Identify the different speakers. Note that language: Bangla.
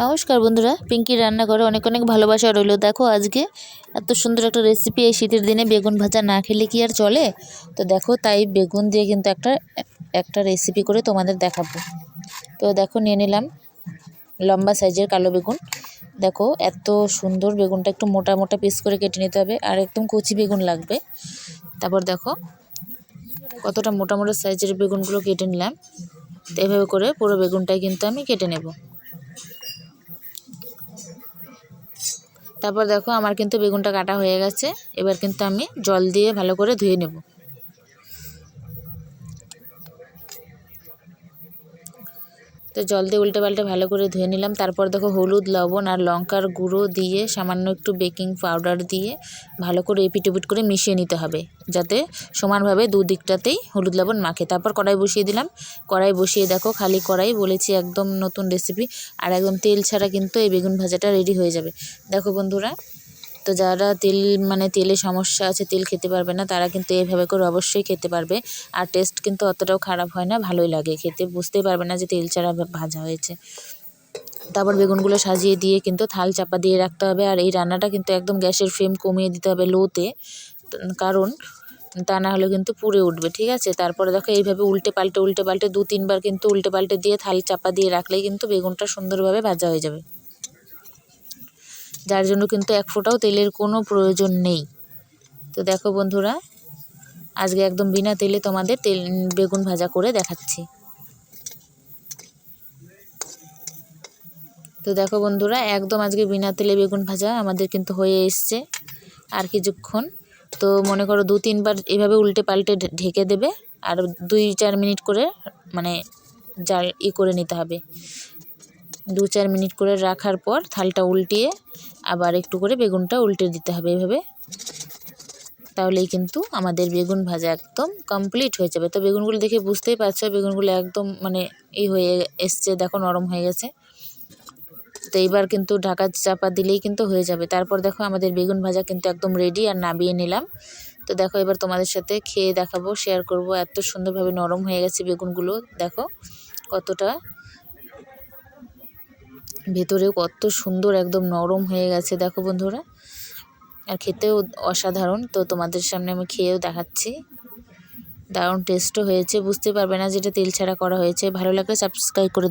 Speaker 1: নমস্কার বন্ধুরা, পিঙ্কির রান্নাঘরে অনেক অনেক ভালোবাসা রইল। দেখো আজকে এত সুন্দর একটা রেসিপি, এই শীতের দিনে বেগুন ভাজা না খেলে কি আর চলে। তো দেখো, তাই বেগুন দিয়ে কিন্তু একটা রেসিপি করে তোমাদের দেখাবো। তো দেখো, নিয়ে নিলাম লম্বা সাইজের কালো বেগুন। দেখো এত সুন্দর বেগুনটা, একটু মোটা মোটা পিস করে কেটে নিতে হবে, আর একদম কচি বেগুন লাগবে। তারপর দেখো কতটা মোটা মোটা সাইজের বেগুনগুলো কেটে নিলাম। তো এভাবে করে পুরো বেগুনটাই কিন্তু আমি কেটে নেব। তারপর দেখো আমার কিন্তু বেগুনটা কাটা হয়ে গেছে। এবার কিন্তু আমি জল দিয়ে ভালো করে ধুয়ে নেব। তো জল দিয়ে উল্টে পাল্টে ভালো করে ধুয়ে নিলাম। তারপর দেখো হলুদ, লবণ আর লঙ্কার গুঁড়ো দিয়ে, সামান্য একটু বেকিং পাউডার দিয়ে ভালো করে এপিট ওপিট করে মিশিয়ে নিতে হবে, যাতে সমানভাবে দুদিকটাতেই হলুদ লবণ মাখে। তারপর কড়াই বসিয়ে দিলাম। কড়াই বসিয়ে দেখো, খালি কড়াই, বলেছি একদম নতুন রেসিপি, আর একদম তেল ছাড়া কিন্তু এই বেগুন ভাজাটা রেডি হয়ে যাবে। দেখো বন্ধুরা, তো যারা তেলে সমস্যা আছে, তেল খেতে পারবে না, তারা কিন্তু এইভাবে করে অবশ্যই খেতে পারবে। আর টেস্ট কিন্তু অতটাও খারাপ হয় না, ভালোই লাগে খেতে, বুঝতেই পারবে না যে তেল ছাড়া ভাজা হয়েছে। তারপর বেগুনগুলো সাজিয়ে দিয়ে কিন্তু থাল চাপা দিয়ে রাখতে হবে। আর এই রান্নাটা কিন্তু একদম গ্যাসের ফ্লেম কমিয়ে দিতে হবে, লোতে, কারণ তা না হলে কিন্তু পুড়ে উঠবে, ঠিক আছে। তারপরে দেখো এইভাবে উল্টে পাল্টে 2-3 বার কিন্তু উল্টে পাল্টে দিয়ে থাল চাপা দিয়ে রাখলেই কিন্তু বেগুনটা সুন্দরভাবে ভাজা হয়ে যাবে, যার জন্য কিন্তু এক ফোঁটাও তেলের কোনো প্রয়োজন নেই। তো দেখো বন্ধুরা, আজকে একদম বিনা তেলে তোমাদের বেগুন ভাজা করে দেখাচ্ছি। তো দেখো বন্ধুরা, একদম আজকে বিনা তেলে বেগুন ভাজা আমাদের কিন্তু হয়ে এসছে। আর কিছুক্ষণ, তো মনে করো 2-3 বার এভাবে উল্টে পাল্টে ঢেকে দেবে, আর 2-4 মিনিট করে মানে জাল করে নিতে হবে। 2-4 মিনিট করে রাখার পর থালটা উল্টিয়ে আবার একটু করে বেগুনটা উল্টে দিতে হবে এভাবে। তাহলেই কিন্তু আমাদের বেগুন ভাজা একদম কমপ্লিট হয়ে যাবে। তো বেগুনগুলো দেখে বুঝতেই পারছো, বেগুনগুলো একদম হয়ে এসছে, দেখো নরম হয়ে গেছে। তো এইবার কিন্তু ঢাকা চাপা দিলেই কিন্তু হয়ে যাবে। তারপর দেখো আমাদের বেগুন ভাজা কিন্তু একদম রেডি, আর নামিয়ে নিলাম। তো দেখো এবার তোমাদের সাথে খেয়ে দেখাবো, শেয়ার করব। এত সুন্দরভাবে নরম হয়ে গেছে বেগুনগুলো, দেখো কতটা ভেতরেও কত সুন্দর একদম নরম হয়ে গেছে, দেখো বন্ধুরা। আর খেতেও অসাধারণ। তো তোমাদের সামনে আমি খেয়েও দেখাচ্ছি, দারুণ টেস্টও হয়েছে, বুঝতে পারবে না যেটা তেল ছাড়া করা হয়েছে। ভালো লাগলে সাবস্ক্রাইব করে